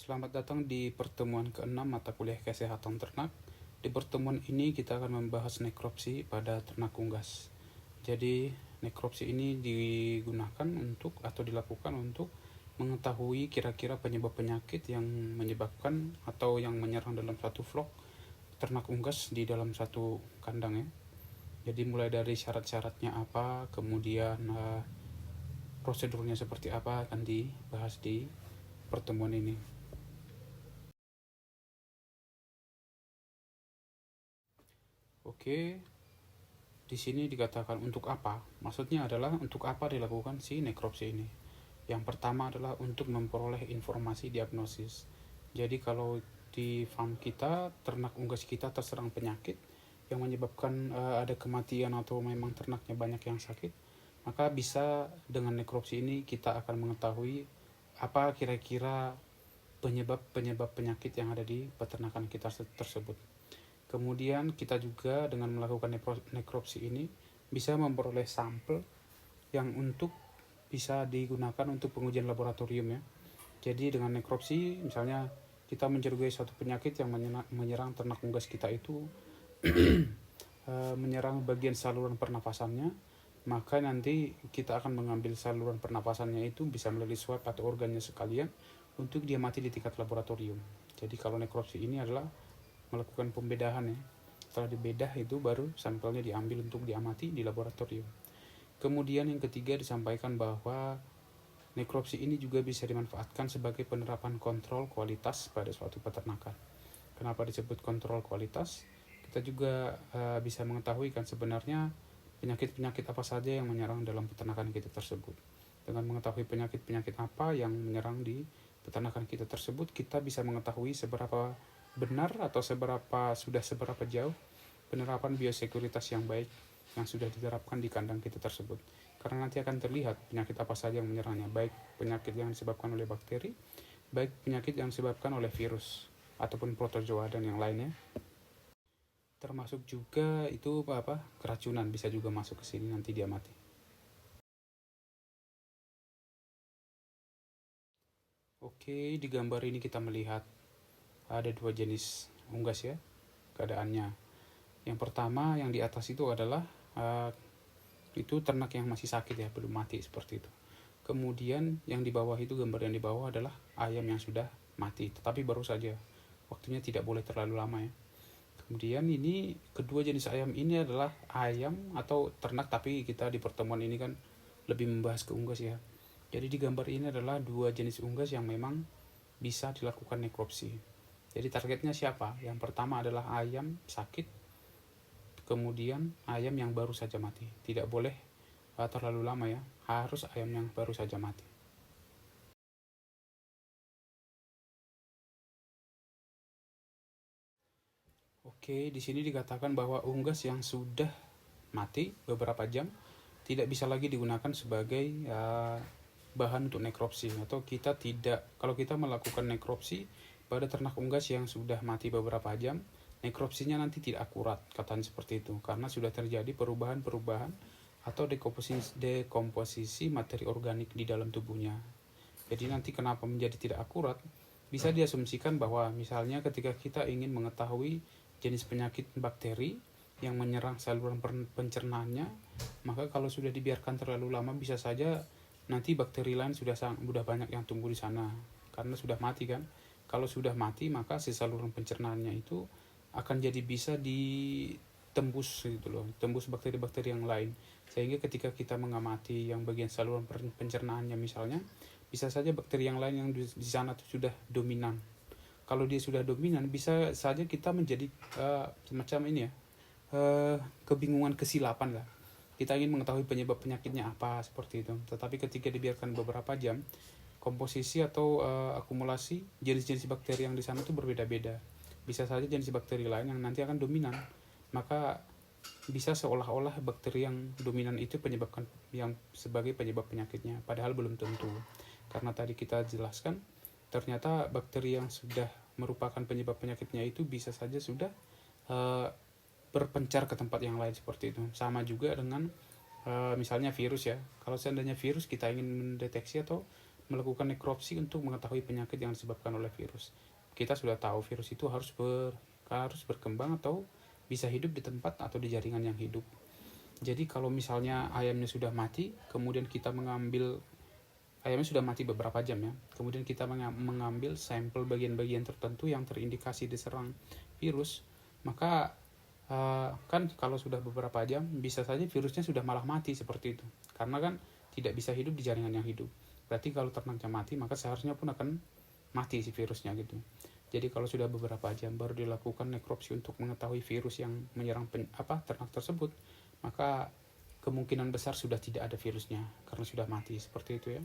Selamat datang di pertemuan ke-6 mata kuliah kesehatan ternak. Di pertemuan ini kita akan membahas nekropsi pada ternak unggas. Jadi nekropsi ini digunakan untuk atau dilakukan untuk mengetahui kira-kira penyebab penyakit yang menyebabkan atau yang menyerang dalam satu flock ternak unggas di dalam satu kandang ya. Jadi mulai dari syarat-syaratnya apa, kemudian prosedurnya seperti apa akan dibahas di pertemuan ini. Oke, di sini dikatakan untuk apa? Maksudnya adalah untuk apa dilakukan si nekropsi ini. Yang pertama adalah untuk memperoleh informasi diagnosis. Jadi kalau di farm kita, ternak unggas kita terserang penyakit yang menyebabkan ada kematian atau memang ternaknya banyak yang sakit, maka bisa dengan nekropsi ini kita akan mengetahui apa kira-kira penyebab penyakit yang ada di peternakan kita tersebut. Kemudian kita juga dengan melakukan nekropsi ini bisa memperoleh sampel yang bisa digunakan untuk pengujian laboratorium ya. Jadi dengan nekropsi misalnya kita mencurigai suatu penyakit yang menyerang ternak unggas kita itu menyerang bagian saluran pernapasannya, maka nanti kita akan mengambil saluran pernapasannya itu bisa melalui swab atau organnya sekalian untuk dia mati di tingkat laboratorium. Jadi kalau nekropsi ini adalah melakukan pembedahan ya. Setelah dibedah itu baru sampelnya diambil untuk diamati di laboratorium. Kemudian yang ketiga disampaikan bahwa nekropsi ini juga bisa dimanfaatkan sebagai penerapan kontrol kualitas pada suatu peternakan. Kenapa disebut kontrol kualitas? Kita juga bisa mengetahui kan sebenarnya penyakit-penyakit apa saja yang menyerang dalam peternakan kita tersebut. Dengan mengetahui penyakit-penyakit apa yang menyerang di peternakan kita tersebut, kita bisa mengetahui seberapa benar atau seberapa jauh penerapan biosekuritas yang baik yang sudah diterapkan di kandang kita tersebut. Karena nanti akan terlihat penyakit apa saja yang menyerangnya, baik penyakit yang disebabkan oleh bakteri, baik penyakit yang disebabkan oleh virus ataupun protozoa dan yang lainnya. Termasuk juga itu keracunan bisa juga masuk ke sini nanti dia mati. Oke, di gambar ini kita melihat ada dua jenis unggas ya keadaannya. Yang pertama yang di atas itu adalah itu ternak yang masih sakit ya, belum mati seperti itu. Kemudian yang di bawah itu, gambar yang di bawah adalah ayam yang sudah mati, tetapi baru saja. Waktunya tidak boleh terlalu lama ya. Kemudian ini kedua jenis ayam ini adalah ayam atau ternak, tapi kita di pertemuan ini kan lebih membahas ke unggas ya. Jadi di gambar ini adalah dua jenis unggas yang memang bisa dilakukan nekropsi. Jadi targetnya siapa? Yang pertama adalah ayam sakit, kemudian ayam yang baru saja mati. Tidak boleh terlalu lama ya, harus ayam yang baru saja mati. Oke, di sini dikatakan bahwa unggas yang sudah mati beberapa jam tidak bisa lagi digunakan sebagai bahan untuk nekropsi, atau kalau kita melakukan nekropsi pada ternak unggas yang sudah mati beberapa jam, nekropsinya nanti tidak akurat, katanya seperti itu, karena sudah terjadi perubahan-perubahan atau dekomposisi materi organik di dalam tubuhnya. Jadi nanti kenapa menjadi tidak akurat? Bisa diasumsikan bahwa misalnya ketika kita ingin mengetahui jenis penyakit bakteri yang menyerang saluran pencernaannya, maka kalau sudah dibiarkan terlalu lama bisa saja nanti bakteri lain sudah banyak yang tumbuh di sana karena sudah mati kan. Kalau sudah mati maka si saluran pencernaannya itu akan jadi bisa ditembus gitu loh, tembus bakteri-bakteri yang lain, sehingga ketika kita mengamati yang bagian saluran pencernaannya misalnya, bisa saja bakteri yang lain yang di sana sudah dominan. Kalau dia sudah dominan, bisa saja kita menjadi semacam ini ya, kebingungan, kesilapan lah. Kita ingin mengetahui penyebab penyakitnya apa seperti itu. Tetapi ketika dibiarkan beberapa jam, komposisi atau akumulasi jenis-jenis bakteri yang di sana itu berbeda-beda. Bisa saja jenis bakteri lain yang nanti akan dominan. Maka bisa seolah-olah bakteri yang dominan itu sebagai penyebab penyakitnya, padahal belum tentu. Karena tadi kita jelaskan, ternyata bakteri yang sudah merupakan penyebab penyakitnya itu bisa saja sudah berpencar ke tempat yang lain seperti itu. Sama juga dengan misalnya virus ya. Kalau seandainya virus kita ingin mendeteksi atau melakukan nekropsi untuk mengetahui penyakit yang disebabkan oleh virus. Kita sudah tahu virus itu harus berkembang atau bisa hidup di tempat atau di jaringan yang hidup. Jadi kalau misalnya ayamnya sudah mati, kemudian kita mengambil ayamnya sudah mati beberapa jam ya, kemudian kita mengambil sampel bagian-bagian tertentu yang terindikasi diserang virus, maka kan kalau sudah beberapa jam bisa saja virusnya sudah malah mati seperti itu, karena kan tidak bisa hidup di jaringan yang hidup. Berarti kalau ternaknya mati, maka seharusnya pun akan mati si virusnya gitu. Jadi kalau sudah beberapa jam baru dilakukan nekropsi untuk mengetahui virus yang menyerang ternak tersebut, maka kemungkinan besar sudah tidak ada virusnya karena sudah mati seperti itu ya.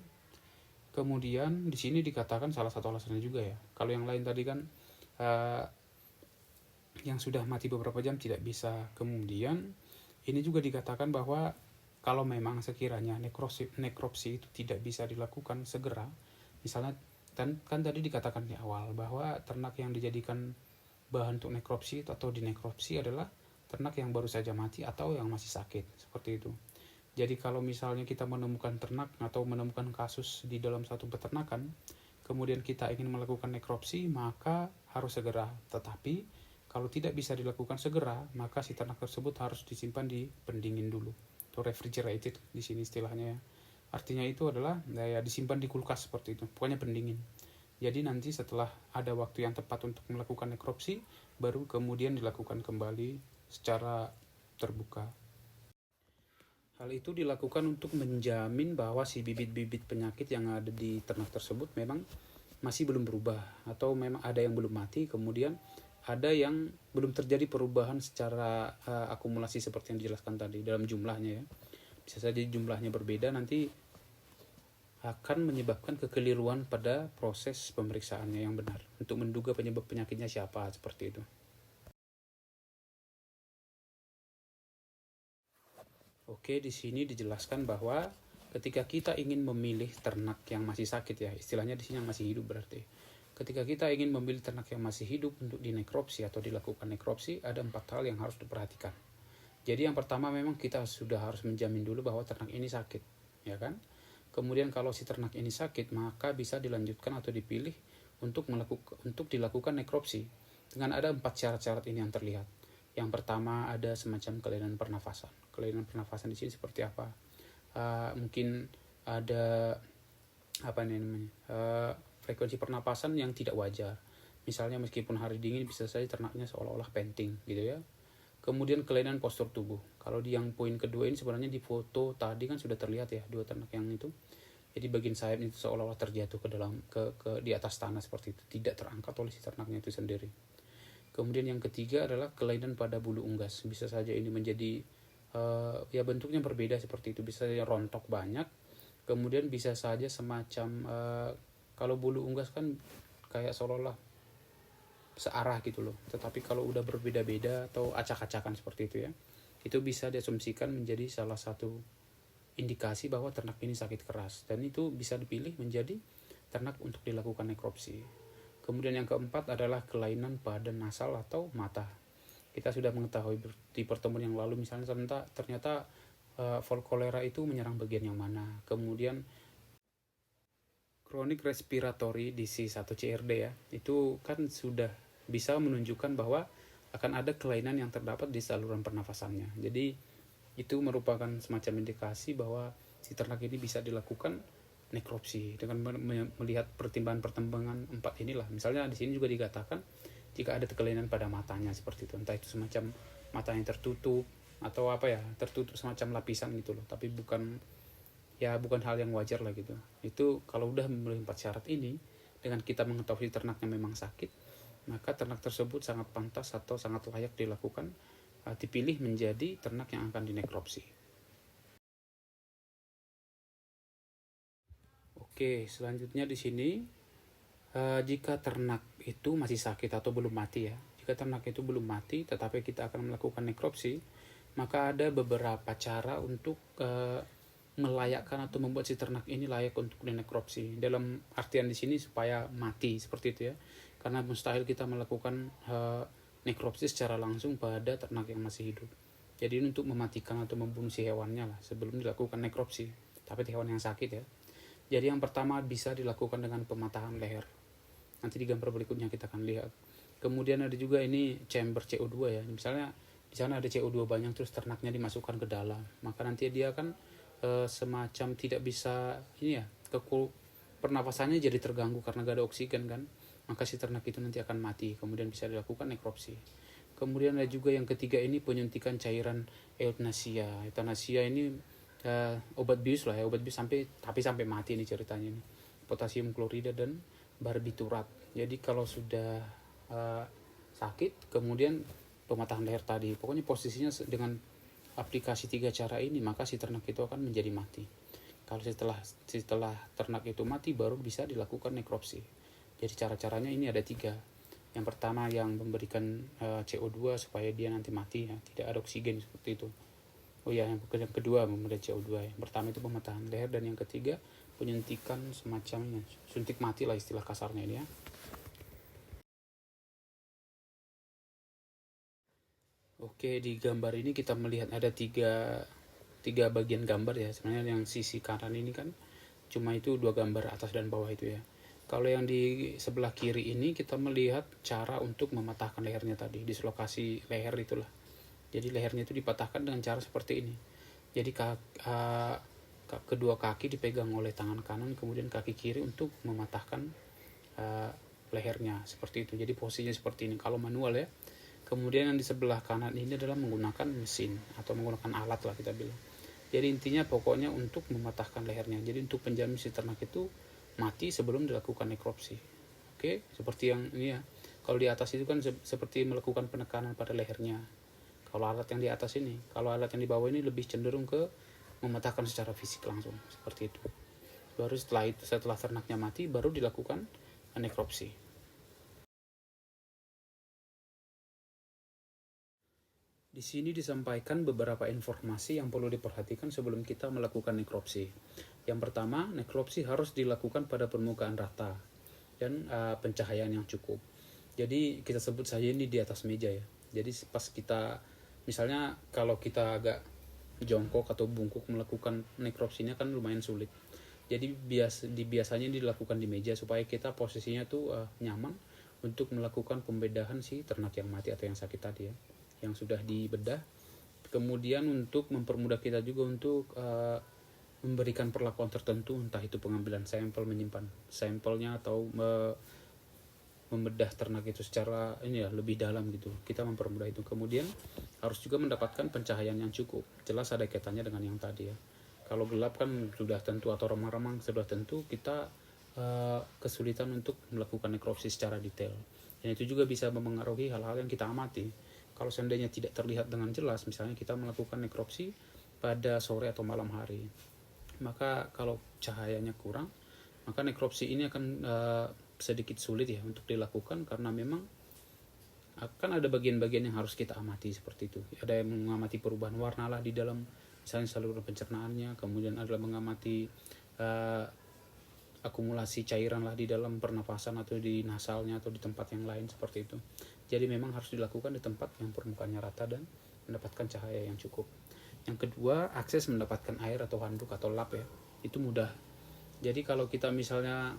Kemudian di sini dikatakan salah satu alasannya juga ya. Kalau yang lain tadi kan yang sudah mati beberapa jam tidak bisa. Kemudian ini juga dikatakan bahwa kalau memang sekiranya nekropsi itu tidak bisa dilakukan segera, misalnya kan tadi dikatakan di awal bahwa ternak yang dijadikan bahan untuk nekropsi atau dinekropsi adalah ternak yang baru saja mati atau yang masih sakit, seperti itu. Jadi kalau misalnya kita menemukan ternak atau menemukan kasus di dalam satu peternakan, kemudian kita ingin melakukan nekropsi, maka harus segera. Tetapi kalau tidak bisa dilakukan segera, maka si ternak tersebut harus disimpan di pendingin dulu, atau refrigerated di sini istilahnya ya. Artinya itu adalah ya disimpan di kulkas seperti itu, pokoknya pendingin. Jadi nanti setelah ada waktu yang tepat untuk melakukan nekropsi, baru kemudian dilakukan kembali secara terbuka. Hal itu dilakukan untuk menjamin bahwa si bibit-bibit penyakit yang ada di ternak tersebut memang masih belum berubah, atau memang ada yang belum mati, kemudian ada yang belum terjadi perubahan secara akumulasi seperti yang dijelaskan tadi dalam jumlahnya ya. Bisa saja jumlahnya berbeda, nanti akan menyebabkan kekeliruan pada proses pemeriksaannya yang benar untuk menduga penyebab penyakitnya siapa, seperti itu. Oke, di sini dijelaskan bahwa ketika kita ingin memilih ternak yang masih sakit ya, istilahnya di sini yang masih hidup berarti. Ketika kita ingin memilih ternak yang masih hidup untuk dinekropsi atau dilakukan nekropsi, ada 4 hal yang harus diperhatikan. Jadi yang pertama memang kita sudah harus menjamin dulu bahwa ternak ini sakit, ya kan? Kemudian kalau si ternak ini sakit, maka bisa dilanjutkan atau dipilih untuk dilakukan nekropsi dengan ada 4 syarat-syarat ini yang terlihat. Yang pertama ada semacam kelainan pernafasan. Kelainan pernafasan di sini seperti apa? Mungkin ada frekuensi pernapasan yang tidak wajar. Misalnya meskipun hari dingin bisa saja ternaknya seolah-olah panting gitu ya. Kemudian kelainan postur tubuh. Kalau di yang poin kedua ini sebenarnya di foto tadi kan sudah terlihat ya dua ternak yang itu. Jadi bagian sayap itu seolah-olah terjatuh ke di atas tanah seperti itu, tidak terangkat oleh si ternaknya itu sendiri. Kemudian yang ketiga adalah kelainan pada bulu unggas. Bisa saja ini menjadi ya bentuknya berbeda seperti itu, bisa saja rontok banyak. Kemudian bisa saja semacam kalau bulu unggas kan kayak seolah-olah searah gitu loh. Tetapi kalau udah berbeda-beda atau acak-acakan seperti itu ya, itu bisa diasumsikan menjadi salah satu indikasi bahwa ternak ini sakit keras, dan itu bisa dipilih menjadi ternak untuk dilakukan nekropsi. Kemudian yang keempat adalah kelainan pada nasal atau mata. Kita sudah mengetahui di pertemuan yang lalu misalnya ternyata kolera itu menyerang bagian yang mana. Kemudian chronic respiratory disease atau CRD ya, itu kan sudah bisa menunjukkan bahwa akan ada kelainan yang terdapat di saluran pernafasannya. Jadi itu merupakan semacam indikasi bahwa si ternak ini bisa dilakukan nekropsi dengan melihat pertimbangan-pertimbangan 4 inilah. Misalnya di sini juga dikatakan jika ada kelainan pada matanya seperti itu, entah itu semacam mata yang tertutup atau tertutup semacam lapisan gitu loh, tapi bukan hal yang wajar lah gitu. Itu kalau udah memenuhi 4 syarat ini, dengan kita mengetahui ternaknya memang sakit, maka ternak tersebut sangat pantas atau sangat layak dilakukan dipilih menjadi ternak yang akan dinekropsi. Oke, selanjutnya di sini jika ternak itu masih sakit atau belum mati ya. Jika ternak itu belum mati tetapi kita akan melakukan nekropsi, maka ada beberapa cara untuk melayakkan atau membuat si ternak ini layak untuk dinekropsi. Dalam artian di sini supaya mati seperti itu ya. Karena mustahil kita melakukan nekropsi secara langsung pada ternak yang masih hidup. Jadi untuk mematikan atau membunuh si hewannya lah sebelum dilakukan nekropsi. Tapi hewan yang sakit ya. Jadi yang pertama bisa dilakukan dengan pematahan leher. Nanti di gambar berikutnya kita akan lihat. Kemudian ada juga ini chamber CO2 ya. Misalnya di sana ada CO2 banyak, terus ternaknya dimasukkan ke dalam. Maka nanti dia kan semacam tidak bisa ini ya, pernafasannya jadi terganggu karena gak ada oksigen kan. Maka si ternak itu nanti akan mati. Kemudian bisa dilakukan nekropsi. Kemudian ada juga yang ketiga ini penyuntikan cairan euthanasia. Euthanasia ini obat bius lah ya, obat bius sampai mati ini ceritanya ini. Potasium klorida dan barbiturat. Jadi kalau sudah sakit, kemudian pematahan leher tadi, pokoknya posisinya dengan aplikasi 3 cara ini, maka si ternak itu akan menjadi mati. Kalau setelah ternak itu mati, baru bisa dilakukan nekropsi. Jadi cara-caranya ini ada 3. Yang pertama yang memberikan CO2 supaya dia nanti mati ya, tidak ada oksigen seperti itu. Oh ya, yang kedua memberikan CO2. Yang pertama itu pematahan leher, dan yang ketiga penyuntikan semacamnya, suntik mati lah istilah kasarnya ini ya. Oke, di gambar ini kita melihat ada tiga bagian gambar ya. Sebenarnya yang sisi kanan ini kan cuma itu 2 gambar, atas dan bawah itu ya. Kalau yang di sebelah kiri ini kita melihat cara untuk mematahkan lehernya tadi, dislokasi leher itulah. Jadi lehernya itu dipatahkan dengan cara seperti ini. Jadi kedua kaki dipegang oleh tangan kanan, kemudian kaki kiri untuk mematahkan lehernya seperti itu. Jadi posisinya seperti ini kalau manual ya. Kemudian yang di sebelah kanan ini adalah menggunakan mesin atau menggunakan alat lah kita bilang. Jadi intinya pokoknya untuk mematahkan lehernya. Jadi untuk penjamin si ternak itu mati sebelum dilakukan nekropsi. Oke, seperti yang ini ya. Kalau di atas itu kan seperti melakukan penekanan pada lehernya. Kalau alat yang di atas ini, kalau alat yang di bawah ini lebih cenderung ke mematahkan secara fisik langsung, seperti itu. Baru setelah ternaknya mati, baru dilakukan nekropsi. Di sini disampaikan beberapa informasi yang perlu diperhatikan sebelum kita melakukan nekropsi. Yang pertama, nekropsi harus dilakukan pada permukaan rata dan pencahayaan yang cukup. Jadi kita sebut saja ini di atas meja ya. Jadi pas kita, misalnya kalau kita agak jongkok atau bungkuk melakukan nekropsinya kan lumayan sulit. Jadi biasanya dilakukan di meja supaya kita posisinya tuh nyaman untuk melakukan pembedahan si ternak yang mati atau yang sakit tadi ya, yang sudah dibedah. Kemudian untuk mempermudah kita juga untuk memberikan perlakuan tertentu, entah itu pengambilan sampel, menyimpan sampelnya, atau membedah ternak itu secara ini ya lebih dalam gitu, kita mempermudah itu. Kemudian harus juga mendapatkan pencahayaan yang cukup, jelas ada kaitannya dengan yang tadi ya. Kalau gelap kan sudah tentu, atau remang-remang sudah tentu kita kesulitan untuk melakukan nekropsi secara detail, dan itu juga bisa mempengaruhi hal-hal yang kita amati. Kalau seandainya tidak terlihat dengan jelas, misalnya kita melakukan nekropsi pada sore atau malam hari, maka kalau cahayanya kurang, maka nekropsi ini akan sedikit sulit ya untuk dilakukan, karena memang akan ada bagian-bagian yang harus kita amati seperti itu. Ada yang mengamati perubahan warna lah di dalam misalnya saluran pencernaannya, kemudian adalah mengamati akumulasi cairan lah di dalam pernapasan atau di nasalnya atau di tempat yang lain seperti itu. Jadi memang harus dilakukan di tempat yang permukaannya rata dan mendapatkan cahaya yang cukup. Yang kedua, akses mendapatkan air atau handuk atau lap ya, itu mudah. Jadi kalau kita misalnya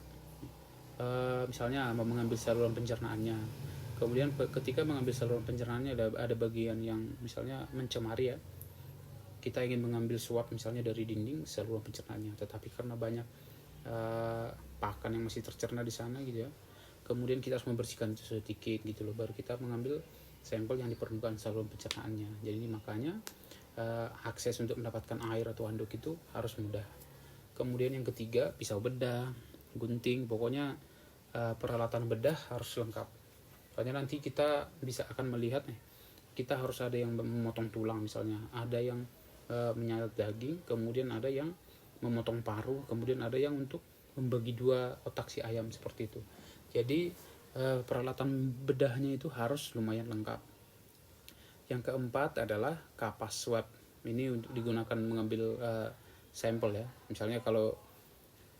mau mengambil saluran pencernaannya, kemudian ketika mengambil saluran pencernaannya ada bagian yang misalnya mencemari ya, kita ingin mengambil suap misalnya dari dinding saluran pencernaannya, tetapi karena banyak pakan yang masih tercerna di sana gitu ya, kemudian kita harus membersihkan itu sedikit gitu loh, baru kita mengambil sampel yang di permukaan saluran pencernaannya. Jadi makanya akses untuk mendapatkan air atau handuk itu harus mudah. Kemudian yang ketiga, pisau bedah, gunting, pokoknya peralatan bedah harus lengkap. Soalnya nanti kita akan melihat nih, kita harus ada yang memotong tulang misalnya, ada yang menyayat daging, kemudian ada yang memotong paru, kemudian ada yang untuk membagi 2 otak si ayam seperti itu. Jadi peralatan bedahnya itu harus lumayan lengkap. Yang keempat adalah kapas swab. Ini untuk digunakan mengambil sampel ya. Misalnya kalau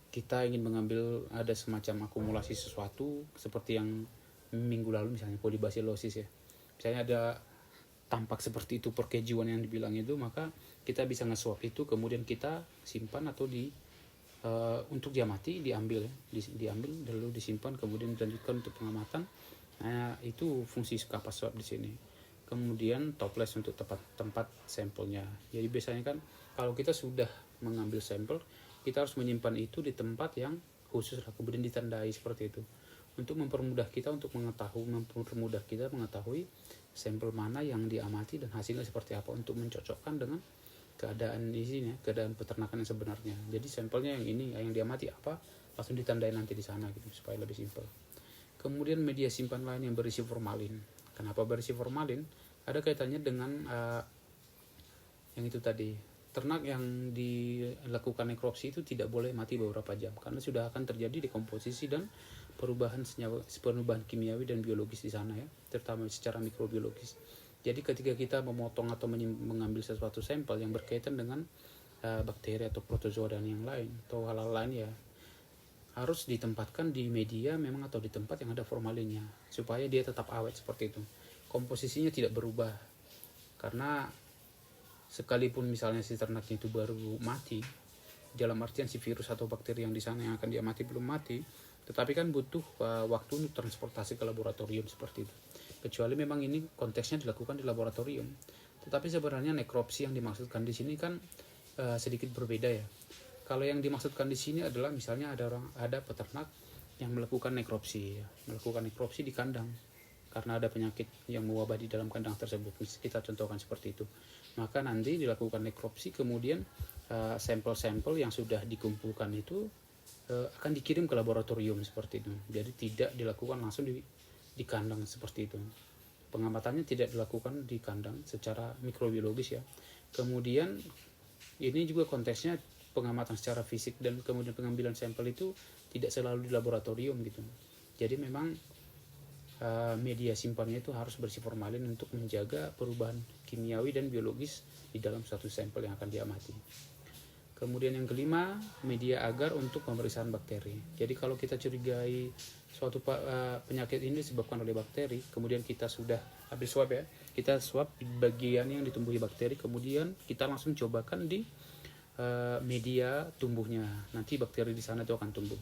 kita ingin mengambil ada semacam akumulasi sesuatu seperti yang minggu lalu misalnya polybasilosis ya. Misalnya ada tampak seperti itu perkejuan yang dibilang itu, maka kita bisa nge-swab itu, kemudian kita simpan atau untuk dia mati diambil ya, diambil lalu disimpan kemudian dilanjutkan untuk pengamatan. Nah, itu fungsi kapas swab di sini. Kemudian toples untuk tempat sampelnya. Jadi biasanya kan kalau kita sudah mengambil sampel, kita harus menyimpan itu di tempat yang khusus lah, kemudian ditandai seperti itu. Untuk mempermudah kita mengetahui sampel mana yang diamati dan hasilnya seperti apa untuk mencocokkan dengan keadaan di sini, keadaan peternakan yang sebenarnya. Jadi sampelnya yang ini, yang diamati apa, langsung ditandai nanti di sana gitu supaya lebih simpel. Kemudian media simpan lain yang berisi formalin. Kenapa berisi formalin? Ada kaitannya dengan yang itu tadi. Ternak yang dilakukan nekropsi itu tidak boleh mati beberapa jam karena sudah akan terjadi dekomposisi dan perubahan kimiawi dan biologis di sana ya, terutama secara mikrobiologis. Jadi ketika kita memotong atau mengambil sesuatu sampel yang berkaitan dengan bakteri atau protozoa dan yang lain atau hal-hal lain ya, harus ditempatkan di media memang atau di tempat yang ada formalinnya supaya dia tetap awet seperti itu. Komposisinya tidak berubah. Karena sekalipun misalnya si ternaknya itu baru mati, dalam artian si virus atau bakteri yang di sana yang akan dia mati belum mati, tetapi kan butuh waktu untuk transportasi ke laboratorium seperti itu. Kecuali memang ini konteksnya dilakukan di laboratorium. Tetapi sebenarnya nekropsi yang dimaksudkan di sini kan sedikit berbeda ya. Kalau yang dimaksudkan di sini adalah misalnya ada peternak yang melakukan nekropsi di kandang karena ada penyakit yang mewabah di dalam kandang tersebut. Kita contohkan seperti itu. Maka nanti dilakukan nekropsi, kemudian sampel-sampel yang sudah dikumpulkan itu akan dikirim ke laboratorium seperti itu. Jadi tidak dilakukan langsung di kandang seperti itu. Pengamatannya tidak dilakukan di kandang secara mikrobiologis ya. Kemudian ini juga konteksnya pengamatan secara fisik dan kemudian pengambilan sampel itu tidak selalu di laboratorium gitu. Jadi memang media simpannya itu harus bersih formalin untuk menjaga perubahan kimiawi dan biologis di dalam suatu sampel yang akan diamati. Kemudian yang kelima, media agar untuk pemeriksaan bakteri. Jadi kalau kita curigai suatu penyakit ini disebabkan oleh bakteri, kemudian kita sudah habis swab ya, kita swab bagian yang ditumbuhi bakteri, kemudian kita langsung cobakan di media tumbuhnya. Nanti bakteri di sana itu akan tumbuh.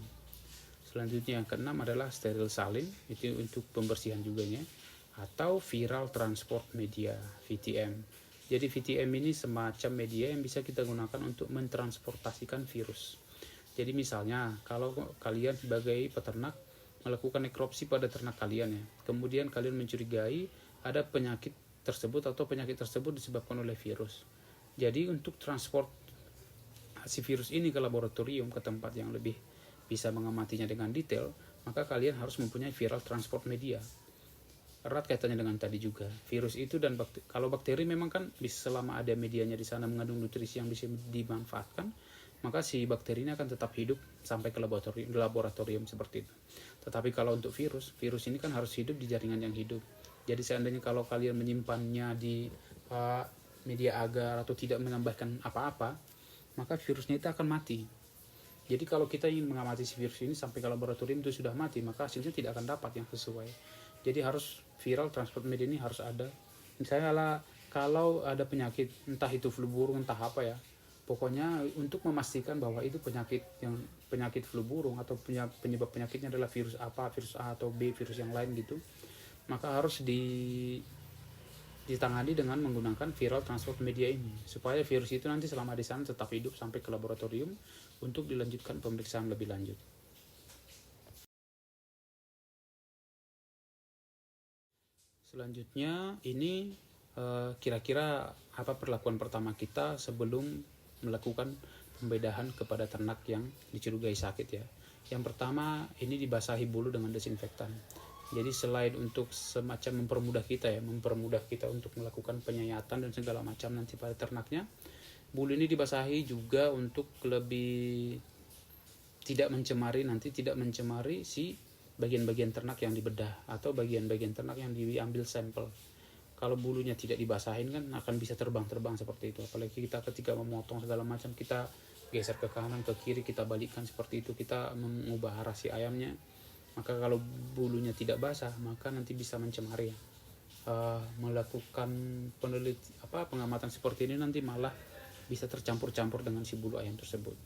Selanjutnya yang keenam adalah steril salin, itu untuk pembersihan juga ya, atau viral transport media (VTM). Jadi VTM ini semacam media yang bisa kita gunakan untuk mentransportasikan virus. Jadi misalnya kalau kalian sebagai peternak melakukan nekropsi pada ternak kalian ya, kemudian kalian mencurigai ada penyakit tersebut atau penyakit tersebut disebabkan oleh virus. Jadi untuk transport si virus ini ke laboratorium, ke tempat yang lebih bisa mengamatinya dengan detail, maka kalian harus mempunyai viral transport media. Erat kaitannya dengan tadi juga. Virus itu dan kalau bakteri memang kan selama ada medianya di sana mengandung nutrisi yang bisa dimanfaatkan, maka si bakteri ini akan tetap hidup sampai ke laboratorium seperti itu. Tetapi kalau untuk virus ini kan harus hidup di jaringan yang hidup. Jadi seandainya kalau kalian menyimpannya di media agar atau tidak menambahkan apa-apa, maka virusnya itu akan mati. Jadi kalau kita ingin mengamati si virus ini sampai ke laboratorium itu sudah mati, maka hasilnya tidak akan dapat yang sesuai. Jadi harus viral transport media ini harus ada. Misalnya kalau ada penyakit, entah itu flu burung, entah apa ya, pokoknya untuk memastikan bahwa itu penyakit flu burung atau penyebab penyakitnya adalah virus apa, virus A atau B, virus yang lain gitu, maka harus ditangani dengan menggunakan viral transport media ini supaya virus itu nanti selama di sana tetap hidup sampai ke laboratorium untuk dilanjutkan pemeriksaan lebih lanjut. Selanjutnya ini kira-kira apa perlakuan pertama kita sebelum melakukan pembedahan kepada ternak yang dicurigai sakit ya. Yang pertama ini dibasahi bulu dengan desinfektan. Jadi selain untuk semacam mempermudah kita untuk melakukan penyayatan dan segala macam nanti pada ternaknya, bulu ini dibasahi juga untuk lebih tidak mencemari si bagian-bagian ternak yang dibedah atau bagian-bagian ternak yang diambil sampel. Kalau bulunya tidak dibasahin kan akan bisa terbang-terbang seperti itu. Apalagi kita ketika memotong segala macam, kita geser ke kanan ke kiri, kita balikkan seperti itu, kita mengubah arah si ayamnya. Maka kalau bulunya tidak basah, maka nanti bisa mencemari. Melakukan pengamatan seperti ini nanti malah bisa tercampur-campur dengan si bulu ayam tersebut.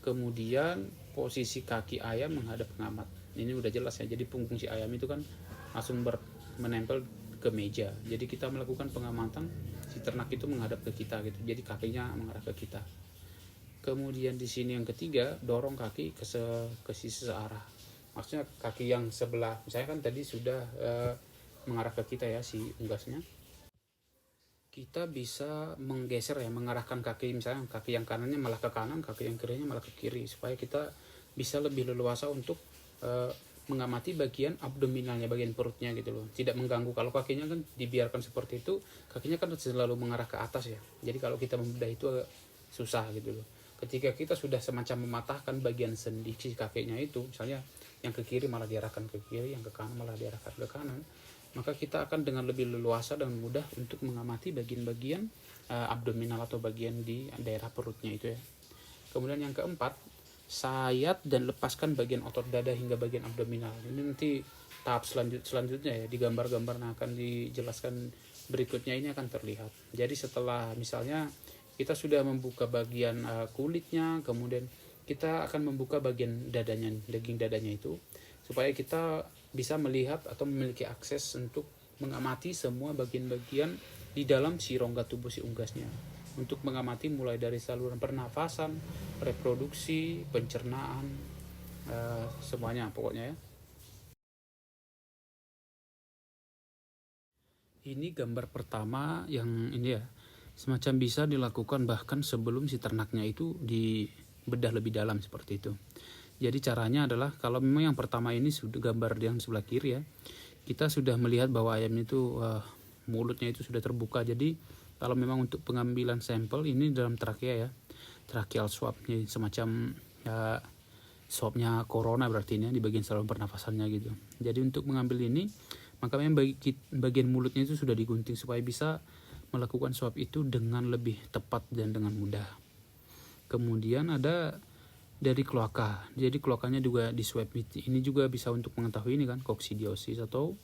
Kemudian posisi kaki ayam menghadap pengamat. Ini udah jelas ya. Jadi punggung si ayam itu kan langsung menempel ke meja. Jadi kita melakukan pengamatan si ternak itu menghadap ke kita gitu. Jadi kakinya mengarah ke kita. Kemudian di sini yang ketiga, dorong kaki ke sisi searah. Maksudnya kaki yang sebelah, misalnya kan tadi sudah mengarah ke kita ya si unggasnya. Kita bisa menggeser ya, mengarahkan kaki, misalnya kaki yang kanannya malah ke kanan, kaki yang kirinya malah ke kiri, supaya kita bisa lebih leluasa untuk mengamati bagian abdominalnya, bagian perutnya gitu loh, tidak mengganggu. Kalau kakinya kan dibiarkan seperti itu, kakinya kan selalu mengarah ke atas ya, jadi kalau kita membedah itu agak susah gitu loh. Ketika kita sudah semacam mematahkan bagian sendi si kakinya itu, misalnya yang ke kiri malah diarahkan ke kiri, yang ke kanan malah diarahkan ke kanan, maka kita akan dengan lebih leluasa dan mudah untuk mengamati bagian-bagian abdominal atau bagian di daerah perutnya itu ya. Kemudian yang keempat, sayat dan lepaskan bagian otot dada hingga bagian abdominal. Ini nanti tahap selanjutnya ya, di gambar-gambar yang akan dijelaskan berikutnya ini akan terlihat. Jadi setelah misalnya kita sudah membuka bagian kulitnya, kemudian kita akan membuka bagian dadanya, daging dadanya itu, supaya kita bisa melihat atau memiliki akses untuk mengamati semua bagian-bagian di dalam si rongga tubuh si unggasnya, untuk mengamati mulai dari saluran pernafasan, reproduksi, pencernaan, semuanya pokoknya ya. Ini gambar pertama yang ini ya, semacam bisa dilakukan bahkan sebelum si ternaknya itu dibedah lebih dalam seperti itu. Jadi caranya adalah, kalau memang yang pertama ini sudah gambar yang sebelah kiri ya, kita sudah melihat bahwa ayam itu mulutnya itu sudah terbuka. Jadi kalau memang untuk pengambilan sampel ini dalam trakea ya, tracheal swab, semacam swabnya corona berarti ini di bagian saluran pernafasannya gitu. Jadi untuk mengambil ini, maka memang bagian mulutnya itu sudah digunting supaya bisa melakukan swab itu dengan lebih tepat dan dengan mudah. Kemudian ada dari kloaka. Jadi kloakanya juga di swab. Ini juga bisa untuk mengetahui ini kan, koksidiosis atau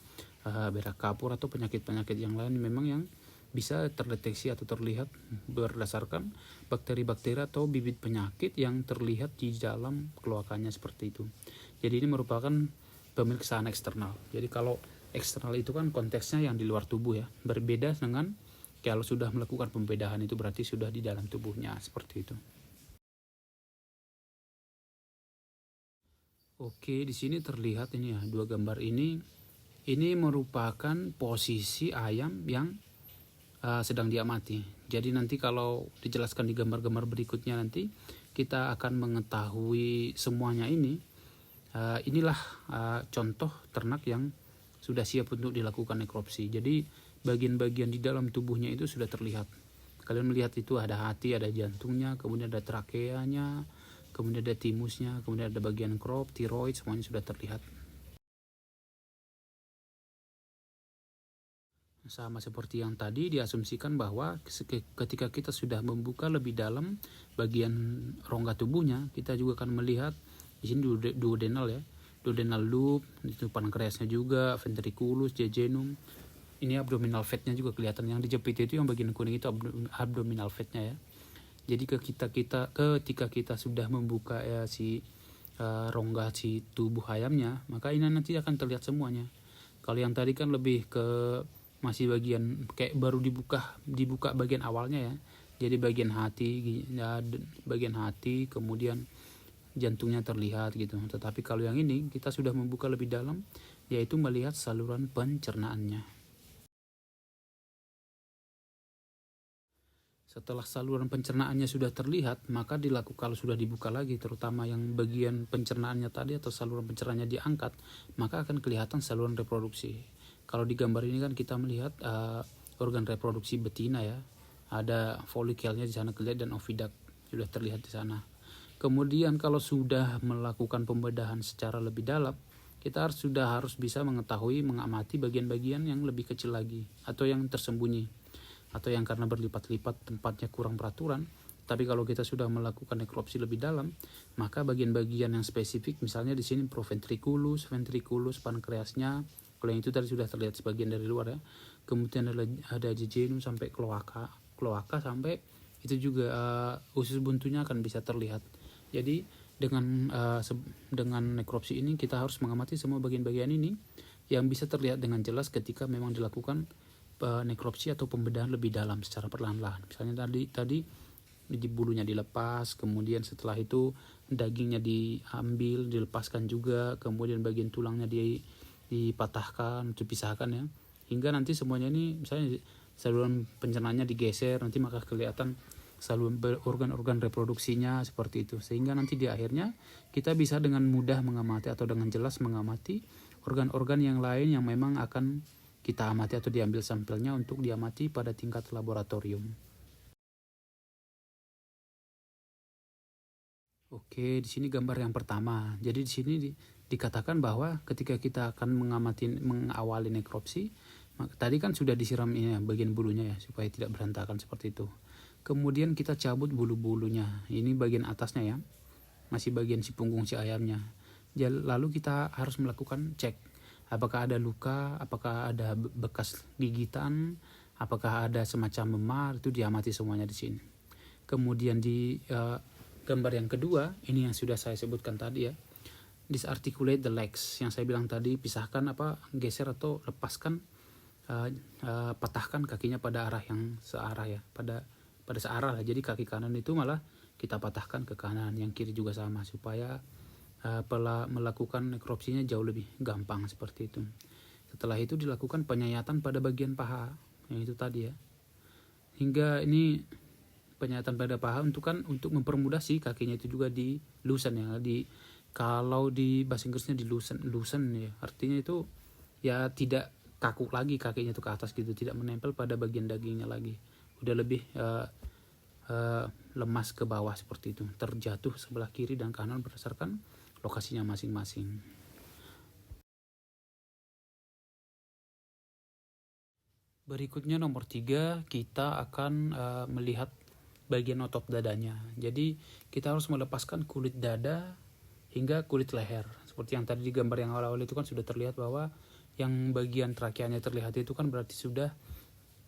berak kapur atau penyakit-penyakit yang lain memang yang bisa terdeteksi atau terlihat berdasarkan bakteri-bakteri atau bibit penyakit yang terlihat di dalam kloakanya seperti itu. Jadi ini merupakan pemeriksaan eksternal. Jadi kalau eksternal itu kan konteksnya yang di luar tubuh ya. Berbeda dengan kalau sudah melakukan pembedahan itu berarti sudah di dalam tubuhnya seperti itu. Oke, di sini terlihat ini ya, dua gambar ini. Ini merupakan posisi ayam yang sedang diamati. Jadi nanti kalau dijelaskan di gambar-gambar berikutnya nanti kita akan mengetahui semuanya ini. Inilah contoh ternak yang sudah siap untuk dilakukan nekropsi. Jadi bagian-bagian di dalam tubuhnya itu sudah terlihat. Kalian melihat itu ada hati, ada jantungnya, kemudian ada trakeanya, kemudian ada timusnya, kemudian ada bagian crop, tiroid, semuanya sudah terlihat. Sama seperti yang tadi, diasumsikan bahwa ketika kita sudah membuka lebih dalam bagian rongga tubuhnya, kita juga akan melihat di sini duodenal ya, duodenal loop, itu pankreasnya juga, ventriculus, jejunum. Ini abdominal fatnya juga kelihatan, yang dijepit itu yang bagian kuning itu abdominal fatnya ya. Jadi ketika kita sudah membuka ya si rongga si tubuh ayamnya, maka ini nanti akan terlihat semuanya. Kalau yang tadi kan lebih ke masih bagian kayak baru dibuka bagian awalnya ya. Jadi bagian hati kemudian jantungnya terlihat gitu. Tetapi kalau yang ini kita sudah membuka lebih dalam, yaitu melihat saluran pencernaannya. Setelah saluran pencernaannya sudah terlihat, maka kalau sudah dibuka lagi, terutama yang bagian pencernaannya tadi atau saluran pencernaannya diangkat, maka akan kelihatan saluran reproduksi. Kalau di gambar ini kan kita melihat organ reproduksi betina ya, ada folikelnya di sana kelihatan dan oviduct sudah terlihat di sana. Kemudian kalau sudah melakukan pembedahan secara lebih dalam, kita sudah harus bisa mengetahui, mengamati bagian-bagian yang lebih kecil lagi atau yang tersembunyi, atau yang karena berlipat-lipat tempatnya kurang peraturan. Tapi kalau kita sudah melakukan nekropsi lebih dalam, maka bagian-bagian yang spesifik, misalnya di sini proventriculus, ventriculus, pankreasnya, kalau yang itu tadi sudah terlihat sebagian dari luar ya. Kemudian ada jejunum sampai kloaka sampai itu juga usus buntunya akan bisa terlihat. Jadi dengan nekropsi ini kita harus mengamati semua bagian-bagian ini yang bisa terlihat dengan jelas ketika memang dilakukan nekropsi atau pembedahan lebih dalam secara perlahan-lahan. Misalnya tadi di bulunya dilepas, kemudian setelah itu dagingnya diambil, dilepaskan juga, kemudian bagian tulangnya dipatahkan, dipisahkan ya, hingga nanti semuanya ini misalnya saluran pencernaannya digeser, nanti maka kelihatan saluran organ-organ reproduksinya seperti itu, sehingga nanti di akhirnya kita bisa dengan mudah mengamati atau dengan jelas mengamati organ-organ yang lain yang memang akan kita amati atau diambil sampelnya untuk diamati pada tingkat laboratorium. Oke, di sini gambar yang pertama. Jadi di sini dikatakan bahwa ketika kita akan mengawali nekropsi, tadi kan sudah disiram ini bagian bulunya ya supaya tidak berantakan seperti itu. Kemudian kita cabut bulu-bulunya. Ini bagian atasnya ya. Masih bagian si punggung si ayamnya. Lalu kita harus melakukan cek apakah ada luka, apakah ada bekas gigitan, apakah ada semacam memar, itu diamati semuanya di sini. Kemudian di gambar yang kedua, ini yang sudah saya sebutkan tadi ya, disarticulate the legs, yang saya bilang tadi, pisahkan geser atau lepaskan, patahkan kakinya pada arah yang searah ya, pada searah lah. Jadi kaki kanan itu malah kita patahkan ke kanan, yang kiri juga sama, supaya melakukan nekropsinya jauh lebih gampang seperti itu. Setelah itu dilakukan penyayatan pada bagian paha, yang itu tadi ya, hingga ini penyayatan pada paha untuk mempermudah si kakinya itu juga di loosen ya. Kalau di bahasa Inggrisnya di loosen ya, artinya itu ya tidak kaku lagi kakinya itu ke atas gitu, tidak menempel pada bagian dagingnya lagi, udah lebih lemas ke bawah seperti itu, terjatuh sebelah kiri dan kanan berdasarkan lokasinya masing-masing. Berikutnya nomor 3, kita akan melihat bagian otot dadanya. Jadi kita harus melepaskan kulit dada hingga kulit leher. Seperti yang tadi di gambar yang awal-awal itu kan sudah terlihat bahwa yang bagian trakeanya terlihat itu kan berarti sudah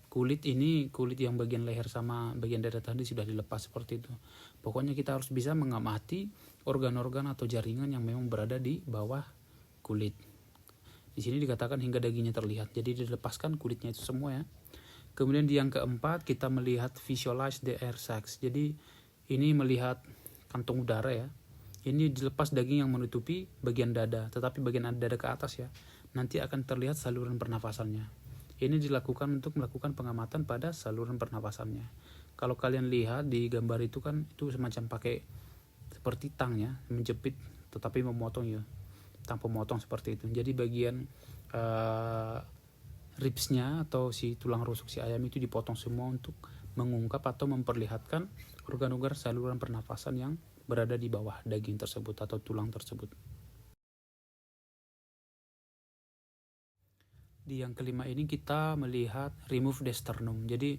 kulit yang bagian leher sama bagian dada tadi sudah dilepas seperti itu. Pokoknya kita harus bisa mengamati organ-organ atau jaringan yang memang berada di bawah kulit. Di sini dikatakan hingga dagingnya terlihat. Jadi dilepaskan kulitnya itu semua ya. Kemudian di yang keempat kita melihat visualize the air sacs. Jadi ini melihat kantong udara ya. Ini dilepas daging yang menutupi bagian dada, tetapi bagian dada ke atas ya, nanti akan terlihat saluran pernafasannya. Ini dilakukan untuk melakukan pengamatan pada saluran pernafasannya. Kalau kalian lihat di gambar itu kan itu semacam pakai seperti tang ya, menjepit tetapi memotong ya, tang pemotong seperti itu. Jadi bagian ribsnya atau si tulang rusuk si ayam itu dipotong semua untuk mengungkap atau memperlihatkan organ-organ saluran pernafasan yang berada di bawah daging tersebut atau tulang tersebut. Di yang kelima ini kita melihat remove the sternum. Jadi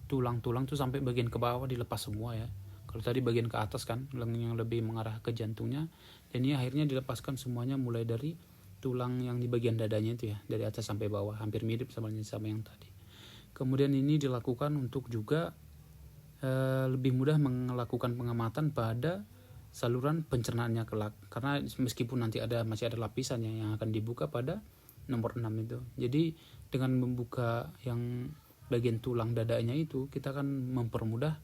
tulang-tulang tuh sampai bagian ke bawah dilepas semua ya. Kalau tadi bagian ke atas kan yang lebih mengarah ke jantungnya, dan ini akhirnya dilepaskan semuanya mulai dari tulang yang di bagian dadanya itu ya, dari atas sampai bawah, hampir mirip sama yang tadi. Kemudian ini dilakukan untuk juga lebih mudah melakukan pengamatan pada saluran pencernaannya kelak, karena meskipun nanti masih ada lapisannya yang akan dibuka pada nomor 6 itu. Jadi dengan membuka yang bagian tulang dadanya itu, kita akan mempermudah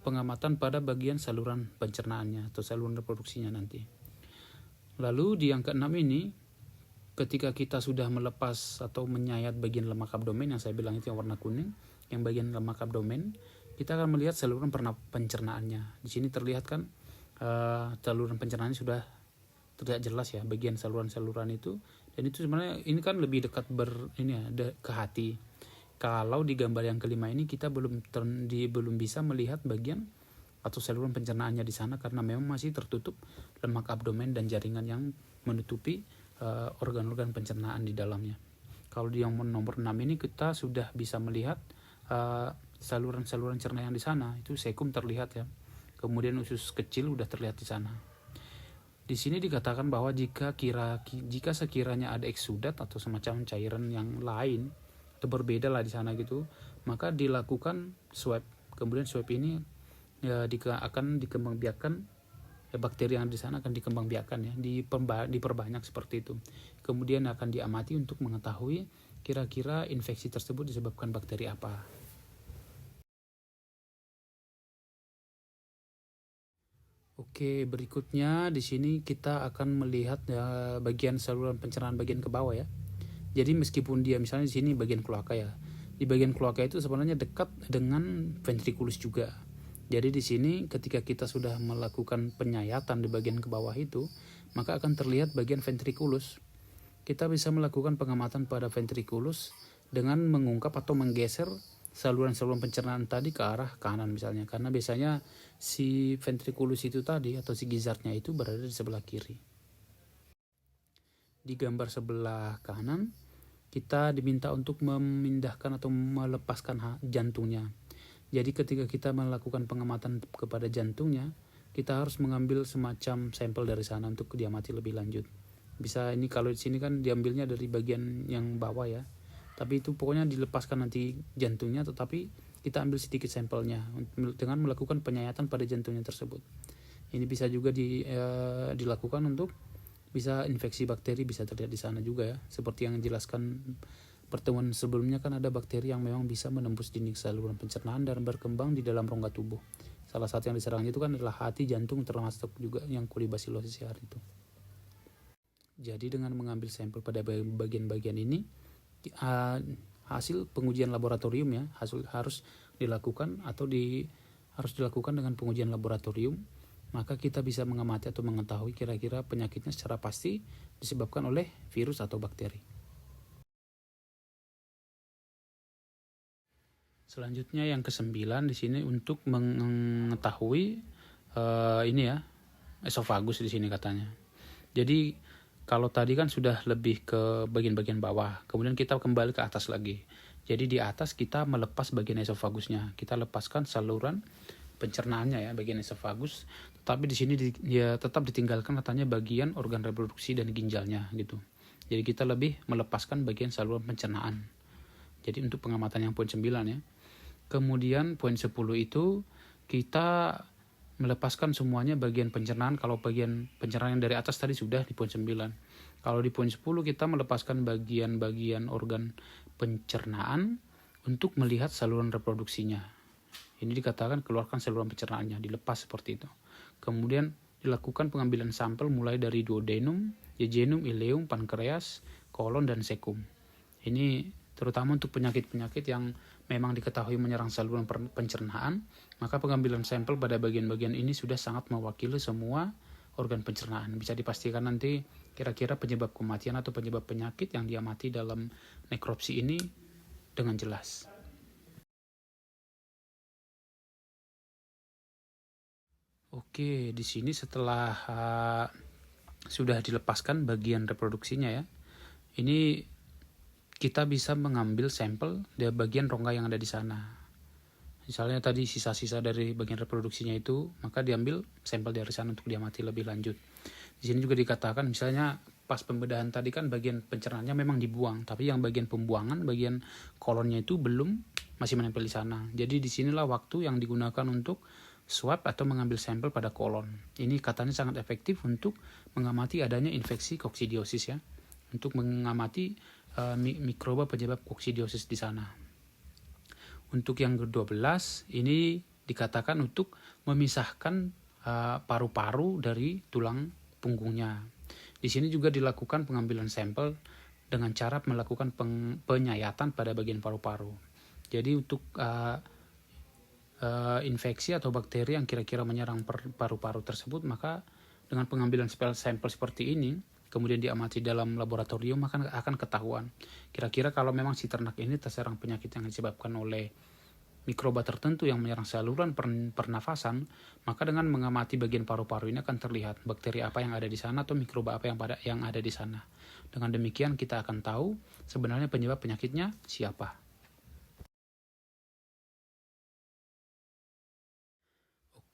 pengamatan pada bagian saluran pencernaannya atau saluran reproduksinya nanti. Lalu di yang ke-6 ini, ketika kita sudah melepas atau menyayat bagian lemak abdomen yang saya bilang itu yang warna kuning, yang bagian lemak abdomen, kita akan melihat saluran pencernaannya. Di sini terlihat kan saluran pencernaannya sudah terlihat jelas ya, bagian saluran-saluran itu, dan itu sebenarnya ini kan lebih dekat ke hati. Kalau di gambar yang kelima ini kita belum bisa melihat bagian atau saluran pencernaannya di sana karena memang masih tertutup lemak abdomen dan jaringan yang menutupi organ-organ pencernaan di dalamnya. Kalau di yang nomor 6 ini kita sudah bisa melihat saluran-saluran cerna yang di sana, itu sekum terlihat ya. Kemudian usus kecil udah terlihat di sana. Di sini dikatakan bahwa jika sekiranya ada eksudat atau semacam cairan yang lain atau berbeda lah di sana gitu, maka dilakukan swab. Kemudian swab ini ya akan dikembangbiakkan, ya, bakteri yang ada di sana akan dikembangbiakkan, ya, diperbanyak seperti itu. Kemudian akan diamati untuk mengetahui kira-kira infeksi tersebut disebabkan bakteri apa. Oke, berikutnya di sini kita akan melihat, ya, bagian saluran pencernaan bagian ke bawah, ya. Jadi meskipun dia misalnya di sini bagian kloaka, ya. Di bagian kloaka itu sebenarnya dekat dengan ventriculus juga. Jadi di sini ketika kita sudah melakukan penyayatan di bagian ke bawah itu, maka akan terlihat bagian ventriculus. Kita bisa melakukan pengamatan pada ventriculus dengan mengungkap atau menggeser saluran-saluran pencernaan tadi ke arah kanan misalnya, karena biasanya si ventriculus itu tadi atau si gizzardnya itu berada di sebelah kiri. Di gambar sebelah kanan kita diminta untuk memindahkan atau melepaskan jantungnya. Jadi ketika kita melakukan pengamatan kepada jantungnya, kita harus mengambil semacam sampel dari sana untuk diamati lebih lanjut. Bisa ini kalau di sini kan diambilnya dari bagian yang bawah, ya. Tapi itu pokoknya dilepaskan nanti jantungnya, tetapi kita ambil sedikit sampelnya dengan melakukan penyayatan pada jantungnya tersebut. Ini bisa juga dilakukan untuk bisa infeksi bakteri bisa terlihat di sana juga, ya. Seperti yang dijelaskan pertemuan sebelumnya kan ada bakteri yang memang bisa menembus dinding saluran pencernaan dan berkembang di dalam rongga tubuh. Salah satu yang diserang itu kan adalah hati, jantung, termasuk juga yang kolibasilosis itu. Jadi dengan mengambil sampel pada bagian-bagian ini, hasil pengujian laboratorium, ya, harus dilakukan atau harus dilakukan dengan pengujian laboratorium, maka kita bisa mengamati atau mengetahui kira-kira penyakitnya secara pasti disebabkan oleh virus atau bakteri. Selanjutnya yang ke-9 di sini untuk mengetahui ini, ya, esofagus di sini katanya. Jadi kalau tadi kan sudah lebih ke bagian-bagian bawah, kemudian kita kembali ke atas lagi. Jadi di atas kita melepas bagian esofagusnya, kita lepaskan saluran pencernaannya, ya, bagian esofagus. Tapi di sini dia tetap ditinggalkan katanya bagian organ reproduksi dan ginjalnya gitu. Jadi kita lebih melepaskan bagian saluran pencernaan. Jadi untuk pengamatan yang poin 9, ya. Kemudian poin 10 itu kita melepaskan semuanya bagian pencernaan. Kalau bagian pencernaan yang dari atas tadi sudah di poin 9. Kalau di poin 10 kita melepaskan bagian-bagian organ pencernaan untuk melihat saluran reproduksinya. Ini dikatakan keluarkan saluran pencernaannya, dilepas seperti itu. Kemudian dilakukan pengambilan sampel mulai dari duodenum, jejunum, ileum, pankreas, kolon, dan sekum. Ini terutama untuk penyakit-penyakit yang memang diketahui menyerang saluran pencernaan, maka pengambilan sampel pada bagian-bagian ini sudah sangat mewakili semua organ pencernaan. Bisa dipastikan nanti kira-kira penyebab kematian atau penyebab penyakit yang diamati dalam nekropsi ini dengan jelas. Oke, di sini setelah sudah dilepaskan bagian reproduksinya, ya, ini kita bisa mengambil sampel dari bagian rongga yang ada di sana. Misalnya tadi sisa-sisa dari bagian reproduksinya itu, maka diambil sampel dari sana untuk diamati lebih lanjut. Di sini juga dikatakan misalnya pas pembedahan tadi kan bagian pencernaannya memang dibuang, tapi yang bagian pembuangan, bagian kolonnya itu masih menempel di sana. Jadi disinilah waktu yang digunakan untuk swab atau mengambil sampel pada kolon. Ini katanya sangat efektif untuk mengamati adanya infeksi koksidiosis, ya, untuk mengamati mikroba penyebab koksidiosis di sana. Untuk yang ke-12 ini dikatakan untuk memisahkan paru-paru dari tulang punggungnya. Di sini juga dilakukan pengambilan sampel dengan cara melakukan penyayatan pada bagian paru-paru. Jadi untuk infeksi atau bakteri yang kira-kira menyerang paru-paru tersebut, maka dengan pengambilan sampel seperti ini kemudian diamati dalam laboratorium, maka akan ketahuan kira-kira kalau memang si ternak ini terserang penyakit yang disebabkan oleh mikroba tertentu yang menyerang saluran pernafasan, maka dengan mengamati bagian paru-paru ini akan terlihat bakteri apa yang ada di sana atau mikroba apa yang ada di sana. Dengan demikian kita akan tahu sebenarnya penyebab penyakitnya siapa.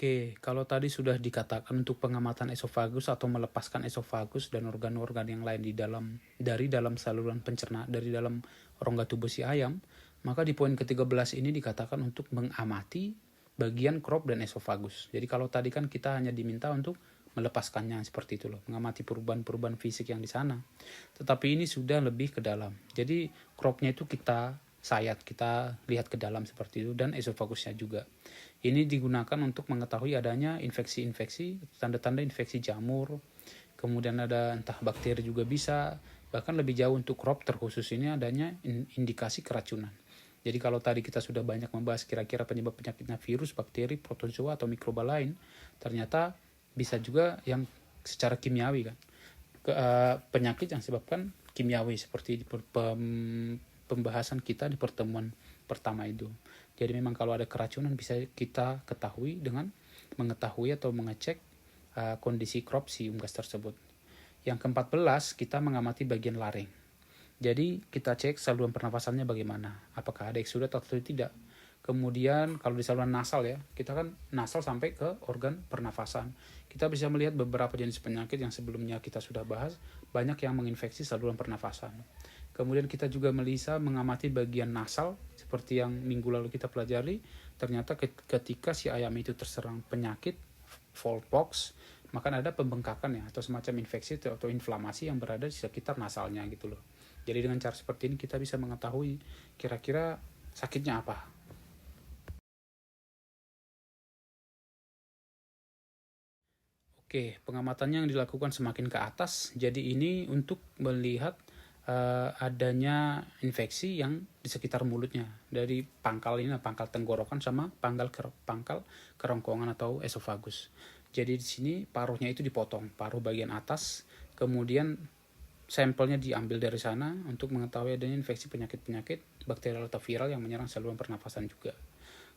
Oke, kalau tadi sudah dikatakan untuk pengamatan esofagus atau melepaskan esofagus dan organ-organ yang lain dari dalam saluran pencernaan, dari dalam rongga tubuh si ayam, maka di poin ke-13 ini dikatakan untuk mengamati bagian crop dan esofagus. Jadi kalau tadi kan kita hanya diminta untuk melepaskannya seperti itu loh, mengamati perubahan-perubahan fisik yang di sana. Tetapi ini sudah lebih ke dalam. Jadi cropnya itu kita sayat, kita lihat ke dalam seperti itu, dan esofagusnya juga. Ini digunakan untuk mengetahui adanya infeksi-infeksi, tanda-tanda infeksi jamur, kemudian ada entah bakteri juga bisa, bahkan lebih jauh untuk crop terkhusus ini adanya indikasi keracunan. Jadi kalau tadi kita sudah banyak membahas kira-kira penyebab penyakitnya virus, bakteri, protozoa, atau mikroba lain, ternyata bisa juga yang secara kimiawi kan. Penyakit yang disebabkan kimiawi seperti di pembahasan kita di pertemuan pertama itu. Jadi memang kalau ada keracunan bisa kita ketahui dengan mengetahui atau mengecek kondisi crop si unggas tersebut. Yang ke-14, kita mengamati bagian laring. Jadi kita cek saluran pernafasannya bagaimana, apakah ada eksudat atau tidak. Kemudian kalau di saluran nasal ya, kita kan nasal sampai ke organ pernafasan. Kita bisa melihat beberapa jenis penyakit yang sebelumnya kita sudah bahas, banyak yang menginfeksi saluran pernafasan. Kemudian kita juga bisa mengamati bagian nasal, seperti yang minggu lalu kita pelajari. Ternyata ketika si ayam itu terserang penyakit fowlpox, maka ada pembengkakan ya, atau semacam infeksi atau inflamasi yang berada di sekitar nasalnya gitu loh. Jadi dengan cara seperti ini kita bisa mengetahui kira-kira sakitnya apa. Oke, pengamatannya yang dilakukan semakin ke atas. Jadi ini untuk melihat adanya infeksi yang di sekitar mulutnya, dari pangkal ini, pangkal tenggorokan sama pangkal kerongkongan atau esofagus. Jadi di sini paruhnya itu dipotong, paruh bagian atas, kemudian sampelnya diambil dari sana untuk mengetahui adanya infeksi penyakit-penyakit bakterial atau viral yang menyerang saluran pernafasan juga.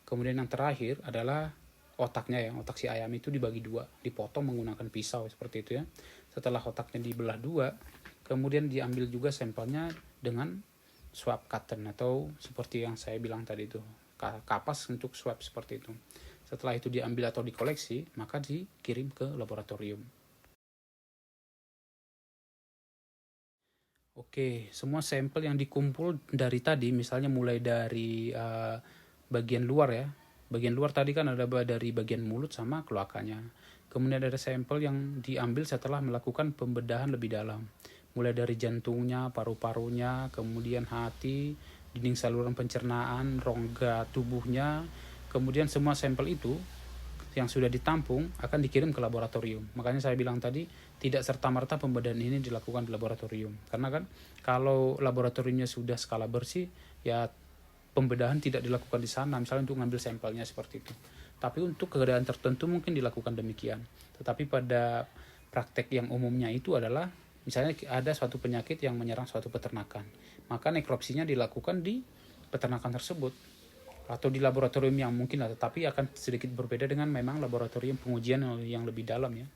Kemudian yang terakhir adalah otaknya ya, otak si ayam itu dibagi dua, dipotong menggunakan pisau seperti itu ya. Setelah otaknya dibelah dua, kemudian diambil juga sampelnya dengan swab cotton atau seperti yang saya bilang tadi itu, kapas untuk swab seperti itu. Setelah itu diambil atau dikoleksi, maka dikirim ke laboratorium. Oke, semua sampel yang dikumpul dari tadi, misalnya mulai dari bagian luar ya. Bagian luar tadi kan ada dari bagian mulut sama kloakanya. Kemudian ada sampel yang diambil setelah melakukan pembedahan lebih dalam. Mulai dari jantungnya, paru-parunya, kemudian hati, dinding saluran pencernaan, rongga tubuhnya. Kemudian semua sampel itu yang sudah ditampung akan dikirim ke laboratorium. Makanya saya bilang tadi tidak serta-merta pembedahan ini dilakukan di laboratorium. Karena kan kalau laboratoriumnya sudah skala bersih, ya pembedahan tidak dilakukan di sana, misalnya untuk ngambil sampelnya seperti itu. Tapi untuk keadaan tertentu mungkin dilakukan demikian. Tetapi pada praktek yang umumnya itu adalah misalnya ada suatu penyakit yang menyerang suatu peternakan, maka nekropsinya dilakukan di peternakan tersebut atau di laboratorium yang mungkin lah, tetapi akan sedikit berbeda dengan memang laboratorium pengujian yang lebih dalam ya.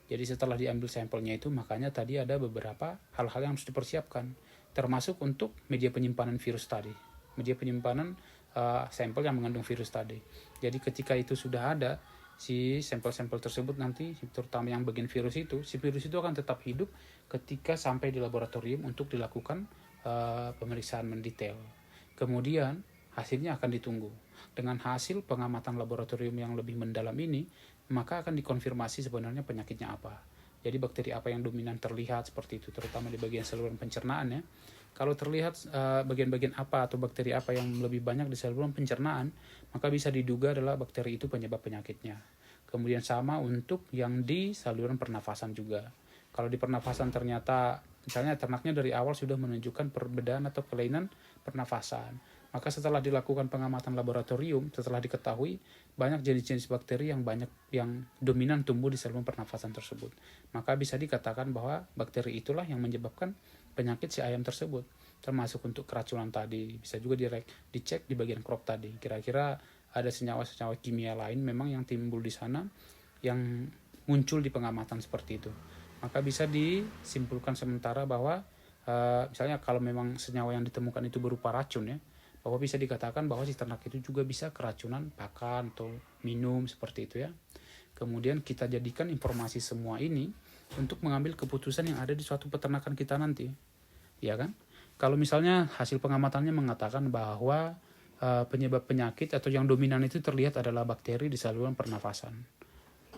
Jadi setelah diambil sampelnya itu, makanya tadi ada beberapa hal-hal yang harus dipersiapkan, termasuk untuk media penyimpanan virus tadi, media penyimpanan sampel yang mengandung virus tadi. Jadi ketika itu sudah ada, si sampel-sampel tersebut nanti, terutama yang bagian virus itu, si virus itu akan tetap hidup ketika sampai di laboratorium untuk dilakukan pemeriksaan mendetail. Kemudian hasilnya akan ditunggu. Dengan hasil pengamatan laboratorium yang lebih mendalam ini, maka akan dikonfirmasi sebenarnya penyakitnya apa. Jadi bakteri apa yang dominan terlihat seperti itu, terutama di bagian saluran pencernaan ya. Kalau terlihat bagian-bagian apa atau bakteri apa yang lebih banyak di saluran pencernaan, maka bisa diduga adalah bakteri itu penyebab penyakitnya. Kemudian sama untuk yang di saluran pernafasan juga. Kalau di pernafasan ternyata misalnya ternaknya dari awal sudah menunjukkan perbedaan atau kelainan pernafasan, maka setelah dilakukan pengamatan laboratorium, setelah diketahui banyak jenis-jenis bakteri yang dominan tumbuh di saluran pernafasan tersebut, maka bisa dikatakan bahwa bakteri itulah yang menyebabkan penyakit si ayam tersebut. Termasuk untuk keracunan tadi, bisa juga dicek di bagian crop tadi. Kira-kira ada senyawa-senyawa kimia lain memang yang timbul di sana yang muncul di pengamatan seperti itu. Maka bisa disimpulkan sementara bahwa misalnya kalau memang senyawa yang ditemukan itu berupa racun ya, bahwa bisa dikatakan bahwa si ternak itu juga bisa keracunan pakan atau minum seperti itu ya. Kemudian kita jadikan informasi semua ini untuk mengambil keputusan yang ada di suatu peternakan kita nanti, ya kan? Kalau misalnya hasil pengamatannya mengatakan bahwa penyebab penyakit atau yang dominan itu terlihat adalah bakteri di saluran pernafasan.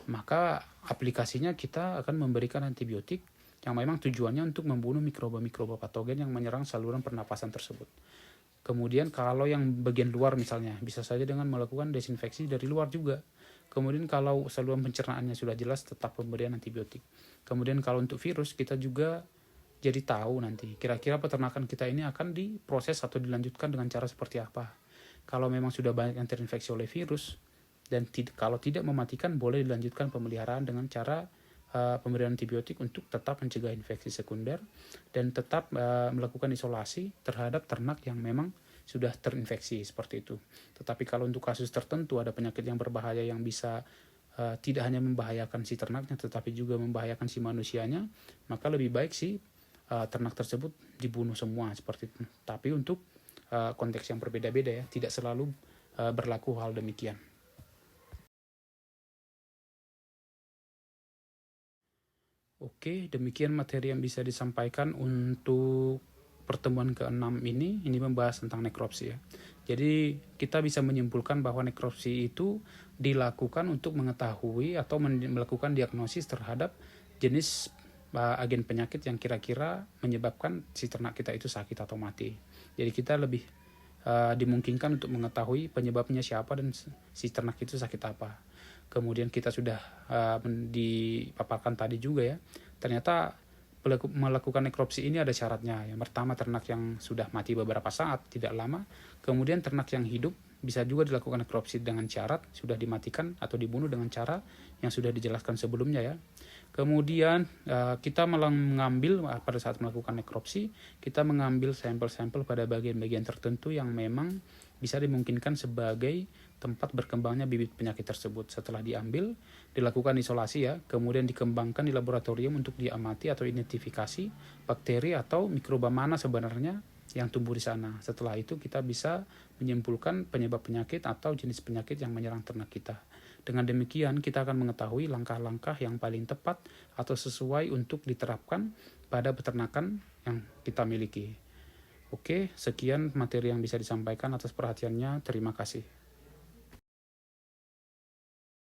Maka aplikasinya kita akan memberikan antibiotik yang memang tujuannya untuk membunuh mikroba-mikroba patogen yang menyerang saluran pernapasan tersebut. Kemudian kalau yang bagian luar misalnya, bisa saja dengan melakukan desinfeksi dari luar juga. Kemudian kalau saluran pencernaannya sudah jelas, tetap pemberian antibiotik. Kemudian kalau untuk virus, kita juga jadi tahu nanti kira-kira peternakan kita ini akan diproses atau dilanjutkan dengan cara seperti apa. Kalau memang sudah banyak yang terinfeksi oleh virus, dan kalau tidak mematikan, boleh dilanjutkan pemeliharaan dengan cara pemberian antibiotik untuk tetap mencegah infeksi sekunder dan tetap melakukan isolasi terhadap ternak yang memang sudah terinfeksi seperti itu. Tetapi kalau untuk kasus tertentu ada penyakit yang berbahaya yang bisa tidak hanya membahayakan si ternaknya tetapi juga membahayakan si manusianya, maka lebih baik si ternak tersebut dibunuh semua seperti itu. Tapi untuk konteks yang berbeda-beda ya, tidak selalu berlaku hal demikian. Oke, demikian materi yang bisa disampaikan untuk pertemuan ke-6 ini. Ini membahas tentang nekropsi ya. Jadi kita bisa menyimpulkan bahwa nekropsi itu dilakukan untuk mengetahui atau melakukan diagnosis terhadap jenis agen penyakit yang kira-kira menyebabkan si ternak kita itu sakit atau mati. Jadi kita lebih dimungkinkan untuk mengetahui penyebabnya siapa dan si ternak itu sakit apa. Kemudian kita sudah dipaparkan tadi juga ya, ternyata melakukan nekropsi ini ada syaratnya. Yang pertama, ternak yang sudah mati beberapa saat, tidak lama. Kemudian ternak yang hidup bisa juga dilakukan nekropsi dengan syarat sudah dimatikan atau dibunuh dengan cara yang sudah dijelaskan sebelumnya ya. Kemudian kita mengambil pada saat melakukan nekropsi, kita mengambil sampel-sampel pada bagian-bagian tertentu yang memang bisa dimungkinkan sebagai tempat berkembangnya bibit penyakit tersebut. Setelah diambil, dilakukan isolasi ya, kemudian dikembangkan di laboratorium untuk diamati atau identifikasi bakteri atau mikroba mana sebenarnya yang tumbuh di sana. Setelah itu kita bisa menyimpulkan penyebab penyakit atau jenis penyakit yang menyerang ternak kita. Dengan demikian kita akan mengetahui langkah-langkah yang paling tepat atau sesuai untuk diterapkan pada peternakan yang kita miliki. Oke, sekian materi yang bisa disampaikan. Atas perhatiannya, terima kasih.